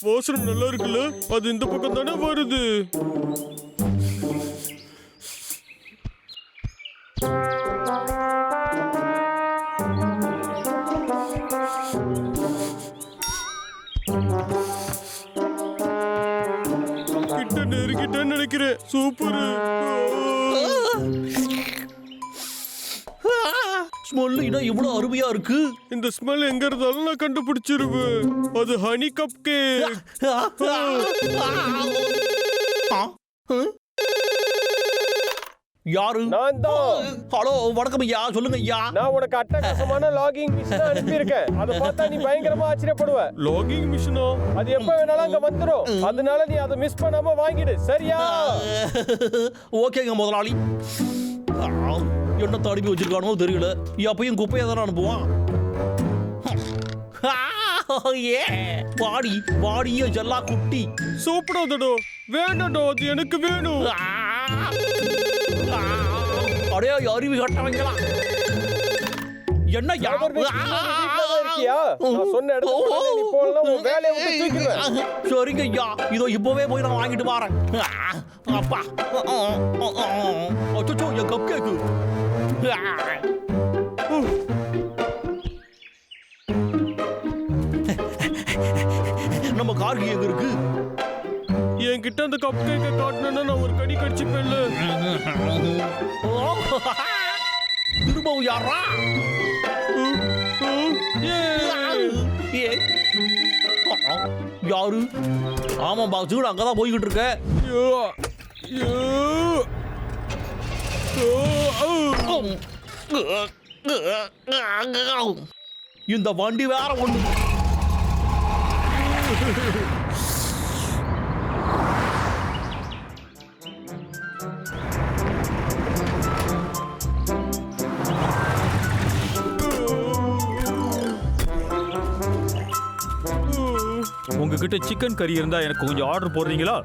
வாசனம் நல்லா இருக்குல்ல? அது இந்த பக்கம் தானே வருது. கிட்ட நெருங்கிட்டேன்னு நினைக்கிறேன். சூப்பர். ஸ்மெல் இன்னும் இவ்வளவு அருமையா இருக்கு. இந்த ஸ்மெல் எங்க இருந்தாலும் நான் கண்டுபிடிச்சிருவேன். அது ஹனி கப் கேக். யாரு? நான் தான். ஹலோ, வணக்கம் ஐயா. சொல்லுங்க ஐயா. நான் உனக்கு அட்டகாசமான லாகிங் மிஷின் அனுப்பி இருக்கேன். அதை பார்த்தா நீ பயங்கரமா ஆச்சரியப்படுவ. லாகிங் மிஷினா? அது எப்ப வேணாலும் அங்க வந்துரும். அதனால நீ அதை மிஸ் பண்ணாம வாங்கிடு, சரியா? ஓகேங்க முதலாளி. என்ன தடுப்பி வச்சிருக்கானோ தெரியல. எப்பயும் குப்பையை தானே அனுப்புவான். வாடி வாடிய ஜல்லா குட்டி. சூப்பராதடோ. வேண்டாடோ, அது எனக்கு வேணும். அடே அருவி கட்டவங்களா, என்ன சரிங்க ஐயா. இதோ இப்பவே போய் நான் வாங்கிட்டு வரேன். அப்பா, அச்சோ, என் கப் கேக்கு. நம்ம கார் எங்க இருக்கு? என்கிட்ட அந்த கப் கேக்க காட்டணும்னா நான் ஒரு கடி கடிச்சுப்பேன்ல. திரும்பவும் யாரா? யாரு? ஆமா பாசு, அங்கதான் போய்கிட்டு இருக்க. இந்த வண்டி வேற ஒண்ணு. உங்ககிட்ட சிக்கன் கறி இருந்தா எனக்கு கொஞ்சம் ஆர்டர் போடுறீங்களா?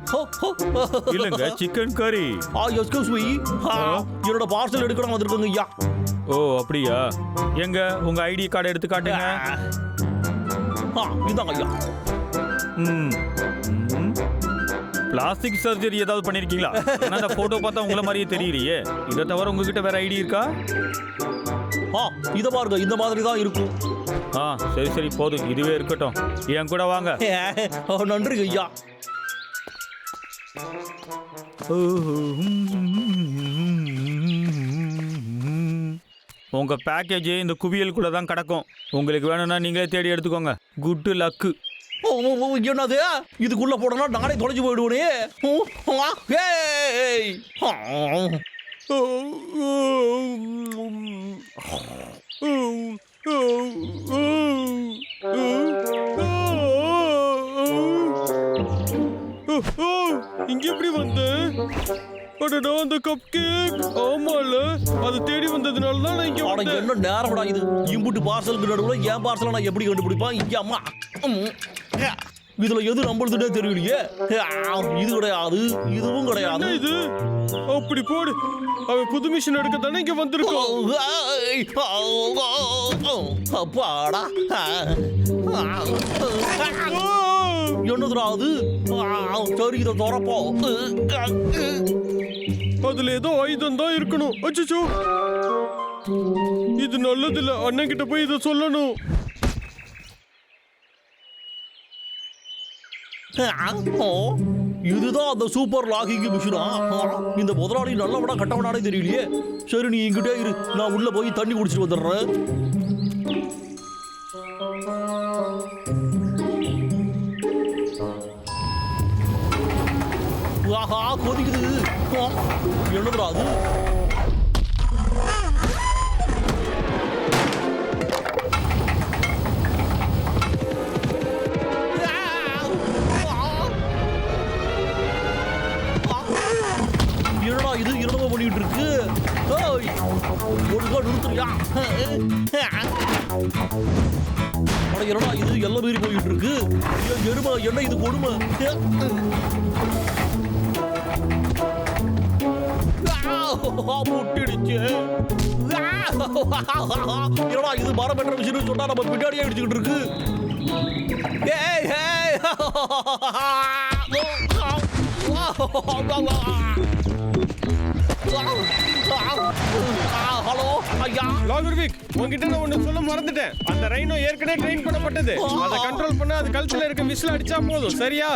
இல்லங்க, சிக்கன் கறி. எக்ஸ்கியூஸ் மீ, என்னோட பார்சல் எடுக்கணும் வந்திருக்குங்க ஐயா. ஓ அப்படியா? எங்க உங்க ஐடி கார்டு எடுத்து காட்டுங்க. இதாங்க ஐயா. பிளாஸ்டிக் சர்ஜரி ஏதாவது பண்ணிருக்கீங்களா? அந்த போட்டோ பார்த்தா உங்களை மாதிரியே தெரியலையே. இதை தவிர உங்ககிட்ட வேற ஐடி இருக்கா? இத பாருங்க, இந்த மாதிரி தான் இருக்கும். சரி சரி போதும், இதுவே இருக்கட்டும். என் கூட வாங்க. நன்றி ஐயா. உங்க பேக்கேஜ் இந்த குவியலுக்குள்ள தான் கிடக்கும். உங்களுக்கு வேணும்னா நீங்களே தேடி எடுத்துக்கோங்க. Good luck. என்னது இதுக்குள்ள போடனா நானே தொலைஞ்சு போயிடுவேனே. இங்க எப்படி வந்த? அடடா, அந்த கப் கேக். ஆமால, அது தேடி வந்ததுனால தான் நான் இங்க வந்தேன். என்ன நேரம்டா இது? இம்புட்டு பார்சலுக்கு நடுவுல என் பார்சலை நான் எப்படி கண்டுபிடிப்பான்? இங்க அம்மா, இதுல எது நம்மளுதுன்னே தெரியலையே. இது கிடையாது, இதுவும் கிடையாது. இது அப்படி போடு. அவன் புது மிஷின் எடுக்க தானே இங்க வந்திருக்கோம். அப்பாடா, என்னதுடா அது? சரி, இதை துறப்போம். அதுல ஏதோ ஆயுதம் தான் இருக்கணும். அச்சோ, இது நல்லது இல்ல. அண்ணன் கிட்ட போய் இதை சொல்லணும். இதுதான் அந்த சூப்பர் லாகிங் மிஷினா? இந்த முதலாளி நல்லவனா கட்டவனானே தெரியலையே. சரி, நீ இங்கிட்டே இரு, நான் உள்ள போய் தண்ணி குடிச்சிட்டு வந்துடுறேன். ஆஹா, கொதிக்குது. என்னதுடா அது? என்னடா இது என்னமோ பண்ணிட்டு இருக்கு? ஒழுங்கா நிறுத்துறியா? அட என்னடா இது எல்லாம் மீறி போயிட்டு இருக்கு? எருமா, என்ன இது கொடுமை? முட்டிடுச்சு. என்னடா இது மரம் வெட்டுற மிஷின் சொன்னா நம்ம பின்னாடியே அடிச்சுக்கிட்டு இருக்கு. ஏய் ஏய் ஹலோ ஐயா. லாகர்விக், உன்கிட்ட நான் ஒண்ணு சொல்ல மறந்துட்டேன். அந்த ரைனோ ஏற்கனவே ட்ரெயின் பண்ணப்பட்டது. அதை கண்ட்ரோல் பண்ண அது கழுத்துல இருக்க விசில் அடிச்சா போதும், சரியா?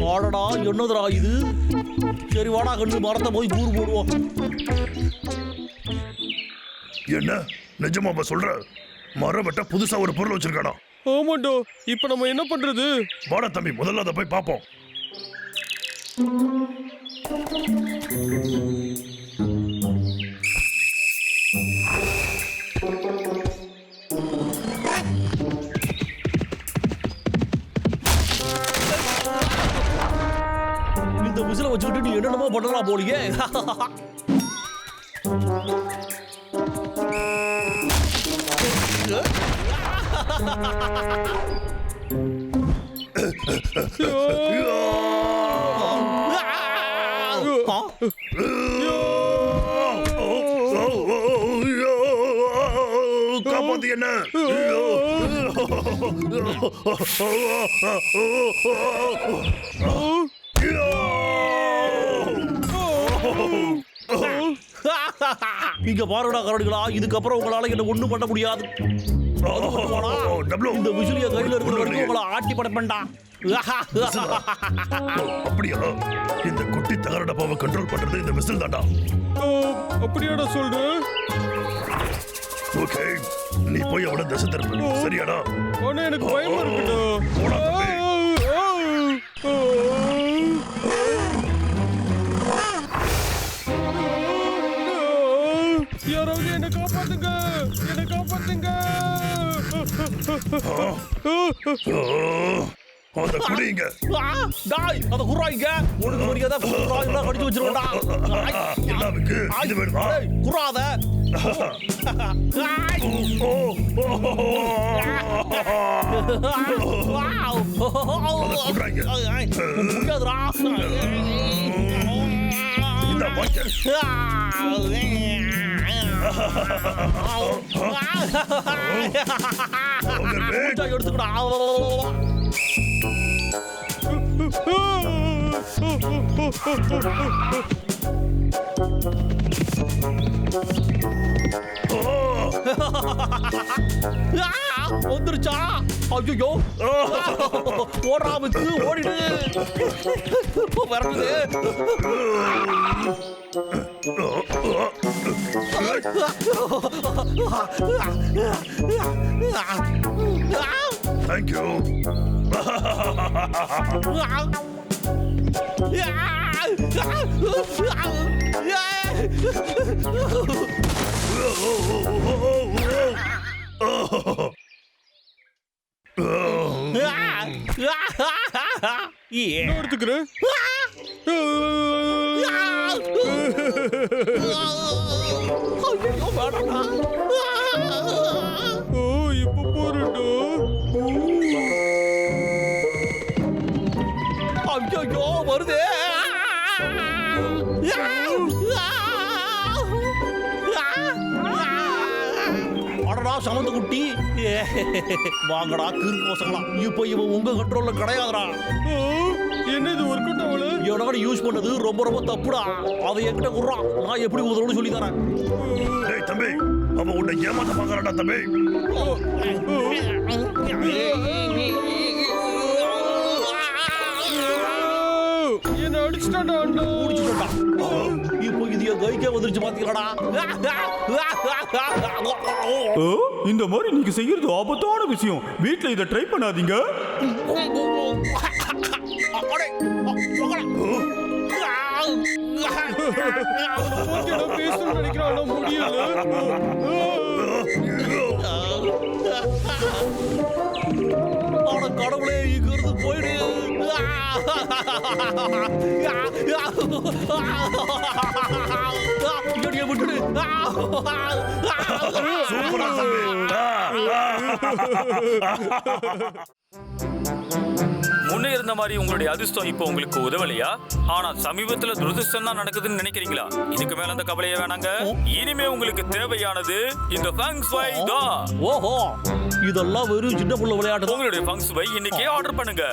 வாடடா, என்னதுடா இது? சரி வாடா கண்டு மரத்தை போய் கூறு போடுவோம். என்ன நிஜமா சொல்ற? மரம் வெட்ட புதுசா ஒரு பொருள் வச்சிருக்கானா? ஆமாண்டா, இப்ப நம்ம என்ன பண்றது? வாடா தம்பி, முதல்ல அதை போய் பார்ப்போம். இந்த விசில வச்சுக்கிட்டு நீ என்னென்னமோ பண்ணலாம் போலியே. காப்பாத்தி என்ன? இங்க பாருடா கரடிகளா, இதுக்கப்புறம் உங்களால என்ன ஒண்ணும் பண்ண முடியாது. இந்த விசிலிய கையில இருக்கிற வரைக்கும் உங்களை ஆட்டி படைப்பேன்டா. அப்படியா? இந்த குட்டி தகர டப்பாவை கண்ட்ரோல் பண்றது இந்த விசில் தான்டா. அப்படியாடா சொல்ற? ஓகே, நீ போய் அவளை திசை திருப்பு, சரியாடா? ஆனா எனக்கு பயமா இருக்குடா. போடா தம்பி. யாராவது என்ன காப்பாத்துங்க, என்ன காப்பாத்துங்க. அந்த குடிங்க. டாய், அத குறாய்ங்க. உனக்கு மரியாதை குறாய்ங்களா கடிச்சு வச்சிருக்கடா. எல்லாருக்கு இது வேணுமா? குறாத. முடியாதுடா. இந்த வாய்க்க எடுத்துக்கடா. வந்துருச்சா? ஐயோ, ஓடாமச்சு ஓடிடு. வருது. தேங்க்யூ. நான் எடுத்துக்கிறேன். ஓ, இப்ப போறேன்டா. ஐயோ, வருது. அடடா சமந்த குட்டி, வாங்கடா கிறுக்கு பசங்களா. இப்போ இவன் உங்க கண்ட்ரோல்ல கிடையாதுடா. என்னது ஒர்க் அவுட் ஆகல? எவனோட யூஸ் பண்ணது ரொம்ப ரொம்ப தப்புடா. அதை என்கிட்ட குடுறான், நான் எப்படி உதவுன்னு சொல்லி தரேன். டேய் தம்பி, அவன் உன்னை ஏமாத்த பார்க்கறான்டா தம்பி. என்ன அடிச்சிட்டான்டா அண்ணா. முடிச்சுட்டா. இப்போ இது என் கைக்கே வந்துருச்சு பாத்தீங்களாடா. இந்த மாதிரி நீங்க செய்யறது ஆபத்தான விஷயம். வீட்ல இதை ட்ரை பண்ணாதீங்க. பேசணும்னு நினைக்கிறான், முடியல. கடவுளே, இங்க இருந்து போயிடு. விட்டுடு. சூப்பரா தம்பி. முன்னே இருந்த மாதிரி உங்களுடைய அதிர்ஷ்டம் இப்போ உங்களுக்கு உதவலையா? ஆனா சமீபத்துல துரதிர்ஷ்டம் தான் நடக்குதுன்னு நினைக்கிறீங்களா? இதுக்கு மேல அந்த கவலையே வேணாங்க. இனிமே உங்களுக்கு தேவையானது இந்த ஃபங் ஸ்வை தான். ஓஹோ, இதெல்லாம் வெறும் சின்ன புள்ள விளையாட்டு. உங்களுடைய ஃபங் ஸ்வை இன்னைக்கே ஆர்டர் பண்ணுங்க.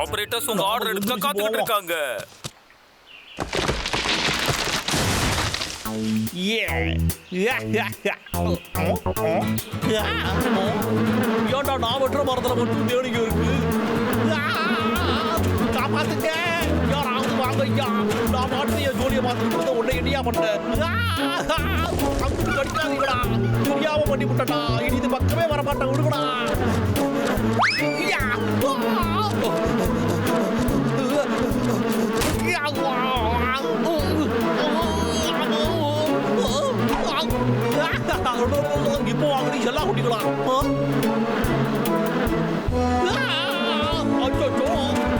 ஆபரேட்டர்ஸ் உங்க ஆர்டர் எடுக்க காத்துக்கிட்டு இருக்காங்க. ஏன்டா நான் வெட்டுற மரத்துல மட்டும் தேடிங்க இருக்கு? காப்பாத்துங்க, யாராவது வாங்க ஐயா. நான் மாட்டிய ஜோலியை பார்த்துட்டு உன்னை என்னையா பண்ண? அங்கிட்டு கடிக்காதீங்களா, தெரியாம பண்ணி விட்டா. இனி இது பக்கமே வரமாட்டேன், விடுங்கடா. இப்போ வாங்கி எல்லாம் குட்டிக்கலாம்.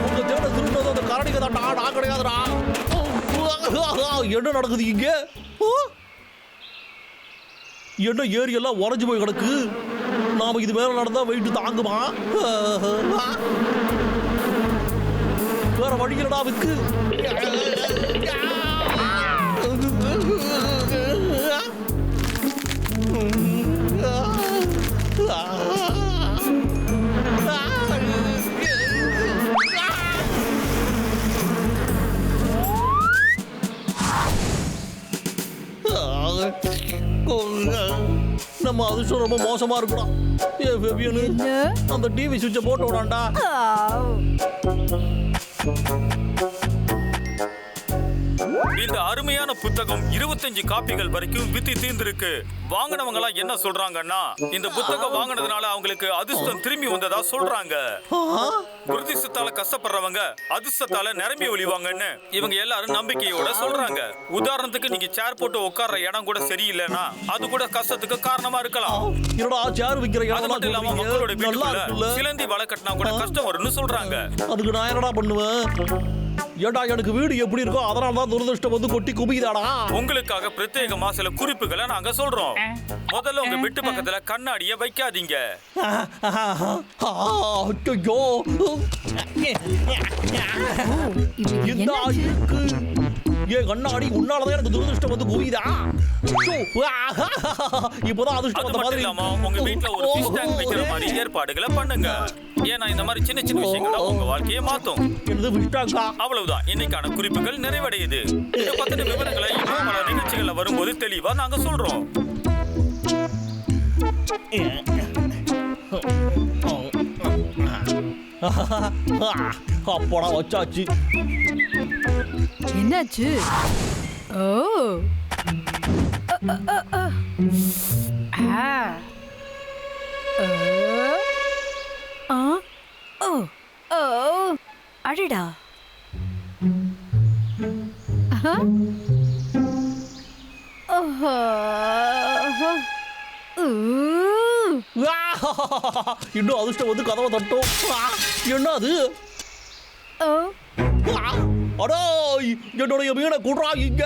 உங்க தேட திருந்தது அந்த கரடிக்கு தான்டா, நான் கிடையாதுடா. என்ன நடக்குது இங்க? என்ன ஏரி எல்லாம் உறைஞ்சு போய் கிடக்கு. நாம இது மேல நடந்தா வெயிட் தாங்குமா? வேற வழிகளடா விக்கு. நம்ம அதிர்ஷ்டம் ரொம்ப மோசமா இருக்கணும். அந்த டிவி சுவிட்சை போட்டு விடாண்டா. இந்த அருமையான புத்தகம் 25 காப்பிகள் வரைக்கும் வித்து தீர்ந்திருக்கு. வாங்கினவங்க எல்லாம் என்ன சொல்றாங்கன்னா, இந்த புத்தகம் வாங்கினதுனால அவங்களுக்கு அதிர்ஷ்டம் திரும்பி வந்ததா சொல்றாங்க. துரதிர்ஷ்டத்தால கஷ்டப்படுறவங்க அதிர்ஷ்டத்தால நிரம்பி ஒளிவாங்கன்னு இவங்க எல்லாரும் நம்பிக்கையோட சொல்றாங்க. உதாரணத்துக்கு நீங்க சேர் போட்டு உட்கார்ற இடம் கூட சரியில்லைன்னா அது கூட கஷ்டத்துக்கு காரணமா இருக்கலாம். அது மட்டும் இல்லாம மக்களோட வீட்டுக்குள்ள சிலந்தி வலை கட்டினா கூட கஷ்டம் வரும்னு சொல்றாங்க. அதுக்கு நான் என்னடா பண்ணுவேன்? ஏடா எனக்கு வீடு எப்படி இருக்கோ அதனால தான் துரதிர்ஷ்டம் வந்து கொட்டி குமிக்குதாடா. உங்களுக்காக பிரத்யேகமா சில குறிப்புகளை நாங்க சொல்றோம். முதல்ல உங்க வீட்டு பக்கத்துல கண்ணாடிய வைக்காதீங்க. இந்த ஆளுக்கு ஏன் கண்ணாடி உன்னாலதான் எனக்கு துரதிர்ஷ்டம் வந்து குவிதா? இப்போதான் அதிர்ஷ்டம் வந்த மாதிரி. உங்க வீட்டுல ஒரு ஃபிஷ் டேங்க் வைக்கிற மாதிரி ஏற்பாடுகளை பண்ணுங்க. ஏன்னா இந்த மாதிரி சின்ன சின்ன விஷயங்கள் உங்க வாழ்க்கையை மாத்தும். அவ்வளவுதான், இன்னைக்கான குறிப்புகள் நிறைவடையுது. இதை பத்தின விவரங்களை இன்னும் பல நிகழ்ச்சிகள்ல வரும்போது தெளிவா நாங்க சொல்றோம். அப்படா வச்சாச்சு. என்னாச்சு? ஓ அடடா. இன்னும் அதிர்ஷ்டம் வந்து கதவை தட்டும். என்ன அது? அடோ, என்னுடைய மீனை குடுறா இங்க.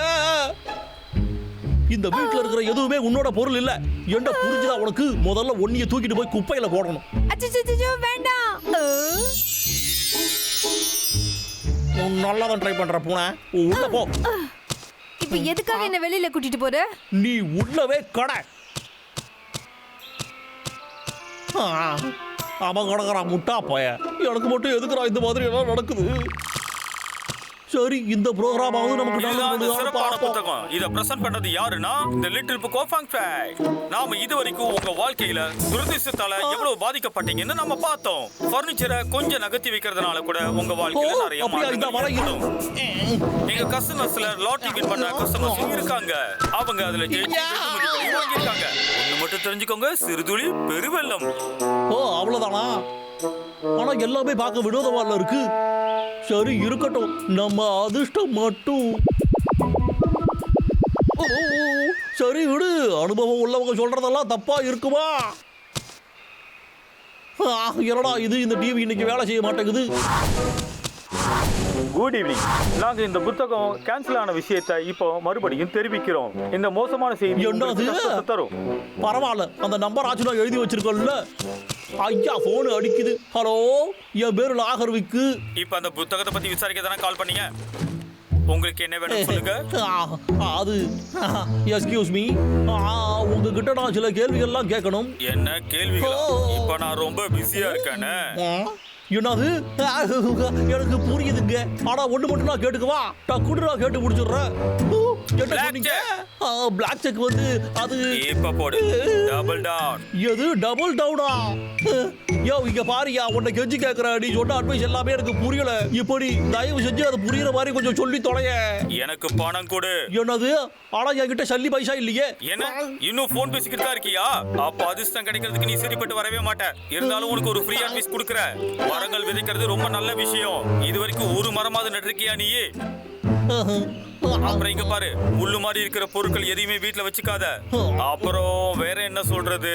இந்த வீட்டுல இருக்கிற எதுவுமே உன்னோட பொருள் இல்ல. என்ன புரிஞ்சுதா உனக்கு? முதல்ல ஒன்னிய தூக்கிட்டு போய் குப்பையில போடணும். வேண்டாம். நல்லாதான் ட்ரை பண்ற பூனை. உள்ள போ. இப்ப எதுக்காக என்ன வெளியில கூட்டிட்டு போற? நீ உள்ளவே கடை. அவன் கிடக்குறா முட்டா போய. எனக்கு மட்டும் எதுக்குறா இந்த மாதிரி எல்லாம் நடக்குது? சரி, இந்த ப்ரோகிராம் நமக்கு சிறப்பான புத்தகம். இத பிரசன்ட் பண்ணது யாருன்னா இந்த லிட்டில் புக் ஆஃப் ஃபங் ஃபை. நாம இதுவரைக்கும் உங்க வாழ்க்கையில துரதிர்ஷ்டத்தால எவ்வளவு பாதிக்கப்பட்டீங்கன்னு நம்ம பார்த்தோம். ஃபர்னிச்சரை கொஞ்சம் நகர்த்தி வைக்கிறதுனால கூட உங்க வாழ்க்கையில நிறைய மாற்றங்கள் ஏற்படும். எங்க கஸ்டமர்ஸ்ல லாட்டரி வின் பண்ண கஸ்டமர்ஸ் இருக்காங்க. அவங்க அதுல ஜெயிச்சு வாங்கியிருக்காங்க. ஒண்ணு மட்டும் தெரிஞ்சுக்கோங்க, சிறுதுளி பெருவெள்ளம். ஓ, அவ்வளவுதானா? ஆனா எல்லாமே பார்க்க வினோதமா இருக்கு. சரி, இருக்கட்டும். நம்ம அதிர்ஷ்டம் மட்டும். சரி விடு, அனுபவம் உள்ளவங்க சொல்றதெல்லாம் தப்பா இருக்குமா? என்னடா இது, இந்த டிவி இன்னைக்கு வேலை செய்ய மாட்டேங்குது. Good evening. நாங்க இந்த புத்தகம் கேன்சல் ஆன விஷயத்தை இப்போ மறுபடியும் தெரிவிக்கிறோம். இந்த மோசமான செய்தி என்னது? தரும். பரவாயில்ல, அந்த நம்பர் ஆச்சு நான் எழுதி வச்சிருக்கோம்ல. ஐயா போன் அடிக்குது. ஹலோ, என் பேரு லாகர்விக்கு. இப்ப அந்த புத்தகத்தை பத்தி விசாரிக்க தானே கால் பண்ணீங்க. உங்களுக்கு என்ன வேணும் சொல்லுங்க. அது எஸ்கியூஸ் மீ, உங்ககிட்ட நான் சில கேள்விகள்லாம் கேட்கணும். என்ன கேள்விகள்? இப்ப நான் ரொம்ப பிஸியா இருக்கேனே. என்னது? எனக்கு புரியுதுங்க. ஆனா ஒண்ணு மட்டும் நான் கேட்டுக்குவா, டக்குனு நான் கேட்டு முடிச்சிடுறேன். என்ன சொன்னீங்க? பிளாக் செக் வந்து அது இப்ப போடு. Double down. எது டபுள் டவுனா? யோ இங்க பாரியா, உன்னை கெஞ்சி கேட்கற. நீ சொன்ன அட்வைஸ் எல்லாமே எனக்கு புரியல. இப்படி தயவு செஞ்சு அது புரியுற மாதிரி கொஞ்சம் சொல்லி தொலைய. எனக்கு பணம் கொடு. என்னது? ஆனா என்கிட்ட சல்லி பைசா இல்லையே. என்ன இன்னும் போன் பேசிக்கிட்டு தான் இருக்கியா? அப்ப அதிர்ஷ்டம் கிடைக்கிறதுக்கு நீ சரிப்பட்டு வரவே மாட்ட. இருந்தாலும் உனக்கு ஒரு ஃப்ரீ அட்வைஸ் கொடுக்குறேன். மரங்கள் விதைக்கிறது ரொம்ப நல்ல விஷயம். இது வரைக்கும் ஒரு மரமாவது நட்டிருக்கியா நீ? அப்புறம் இங்க பாரு, முள்ளு மாதிரி இருக்கிற பொருட்கள் எதையுமே வீட்டுல வச்சுக்காத. அப்புறம் வேற என்ன சொல்றது?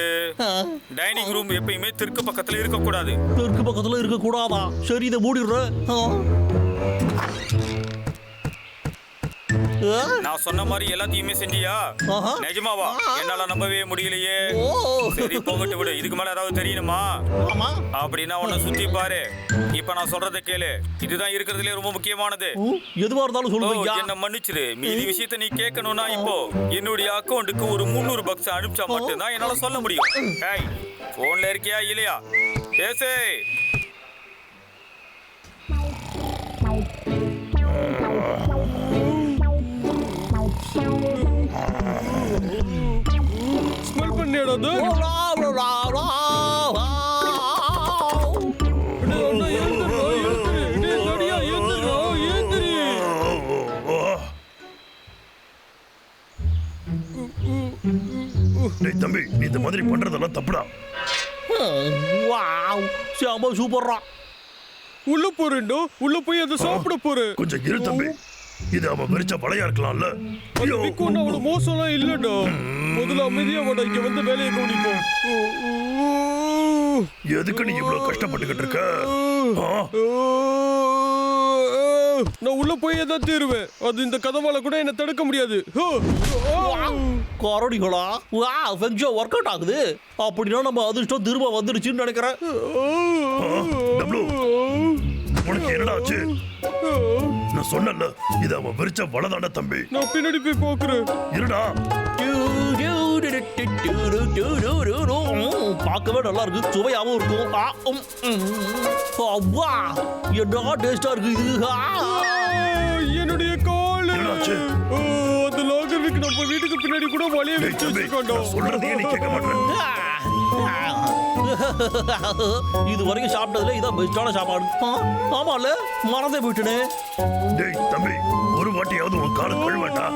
டைனிங் ரூம் எப்பயுமே தெற்கு பக்கத்துல இருக்க கூடாது. தெற்கு பக்கத்துல இருக்க கூடாதா? சரி, இதை மூடிடுறேன். நான் சொன்ன மாதிரி எல்லாத்தையுமே செஞ்சியா? நிஜமாவா? என்னால நம்பவே முடியலையே. சரி போகட்டு விடு. இதுக்கு மேல ஏதாவது தெரியணுமா? அப்படின்னா உன்னை சுத்தி பாரு. இப்ப நான் சொல்றதை கேளு. இதுதான் இருக்கிறதுலே ரொம்ப முக்கியமானது. எதுவா இருந்தாலும் சொல்லுங்க. என்ன மன்னிச்சிரு. மீதி விஷயத்தை நீ கேட்கணும்னா இப்போ என்னுடைய அக்கௌண்ட்டுக்கு ஒரு $300 அனுப்பிச்சா மட்டும்தான் என்னால சொல்ல முடியும். ஏய், போன்ல இருக்கியா இல்லையா? பேசு. ஸ்மெல் பண்ணியாடா அது? டேய் தம்பி, நீ இந்த மாதிரி பண்றதெல்லாம் தப்புடா. சாம சூப்பர்ரா. உள்ள போறேன்டா. உள்ள போய் அதை சாப்பிட போறேன். கொஞ்சம் இரு தம்பி. இது அவன் விரிச்ச வலையா இருக்கலாம்ல. அது விக்கும் அவ்வளவு மோசம்லாம் இல்லடா. முதல்ல அமைதியா வாடா, இங்க வந்து வேலையை கவனிப்போம். எதுக்கு நீ இவ்வளவு கஷ்டப்பட்டுக்கிட்டு இருக்க? நான் உள்ள போய் தான் தீருவேன். அது இந்த கதவால கூட என்ன தடுக்க முடியாது. கரடிகளா? வெஞ்சோ ஒர்க் அவுட் ஆகுது. அப்படின்னா நம்ம அதிர்ஷ்டம் திரும்ப வந்துருச்சுன்னு நினைக்கிறேன். டப்ளு, உனக்கு என்னடா ஆச்சு? நான் சொன்னல, இது அவன் விரிச்ச வலை தானே தம்பி. நான் பின்னாடி போய் பாக்குறேன். இருடா. பார்க்கவே நல்லா இருக்கு, சுவையாவும் இருக்கும். என்ன டேஸ்டா இருக்கு இது. என்னுடைய கால். என்னாச்சு? அந்த லாகர்விக்கு நம்ம வீட்டுக்கு பின்னாடி கூட வலைய டேய் வச்சு தம்பி, வச்சிருக்காண்டா. நான் சொல்றதையே நீ கேட்க மாட்டேன். இது வரைக்கும் சாப்பிட்டதுல இதான் பெஸ்டான சாப்பாடு. ஆமால, மறந்தே போயிட்டனே. டேய் தம்பி, ஒரு வாட்டியாவது உன் காலை கழுவேண்டா.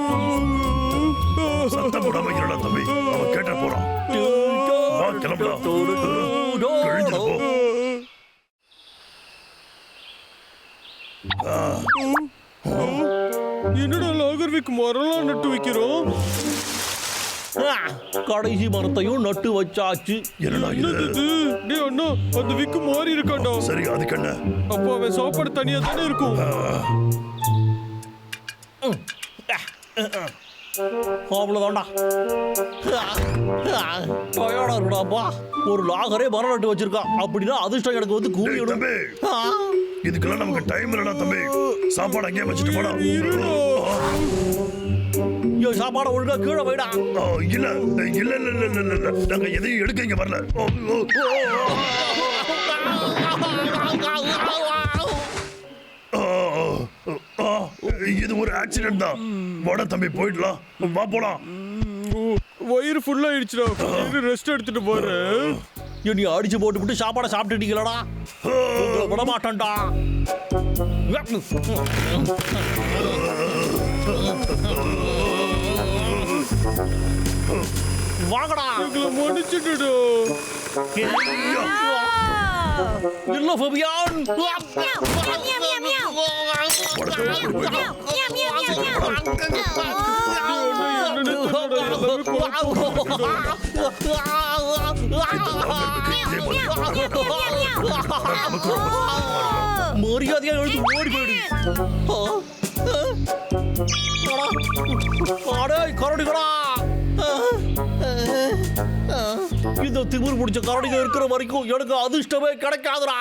சத்தம் போடாம இருடா தம்பி, அவன் கேட்ட போறான். வா கிளம்பலாம். கழிஞ்சிட்டு போ. என்னடா லாகர்விக்கு மரம்லாம் நட்டு வைக்கிறோம். கடைசி மரத்தையும் நட்டு வச்சாச்சு. என்னடா என்னது இது? இது? டேய் அண்ணா, அந்த விக்கு மாறி இருக்காண்டா. சரி, அதுக்கு என்ன? அப்போ அவன் சாப்பாடு தனியா தானே இருக்கும். அவ்வளவுதான்டா. டயர்டா இருக்குடாப்பா. ஒரு லாகரே மரம் நட்டு வச்சிருக்கான். அப்படின்னா அதிர்ஷ்டம் எனக்கு வந்து கூலி டேய் விடும். தம்பி, இதுக்கெல்லாம் நமக்கு டைம் இல்லடா தம்பி. சாப்பாடு அங்கேயே வச்சுட்டு போடா. சாப்பாடை ஒழுங்கா கீழே போயிடா. இல்ல இல்ல இல்ல இல்ல இல்ல இல்ல, நாங்க எதையும் எடுக்க இங்க வரல. இது ஒரு ஆக்சிடென்ட் தான். வாடா தம்பி, போயிடலாம். வா போலாம். வயிறு ஃபுல் ஆயிடுச்சுடா. ரெஸ்ட் எடுத்துட்டு போறேன். நீ அடிச்சு போட்டு சாப்பாடை சாப்பிட்டுட்டீங்களா? விட மாட்டேன்டா. வாங்கடா. மன்னிச்சுடுடா. இல்ல ஃபபியான். மரியாதையா எழுந்து ஓடி போயிடு. கரடிகளா, இந்த திமிர் பிடிச்ச கரடிங்க இருக்கிற வரைக்கும் எனக்கு அதிர்ஷ்டமே கிடைக்காதுடா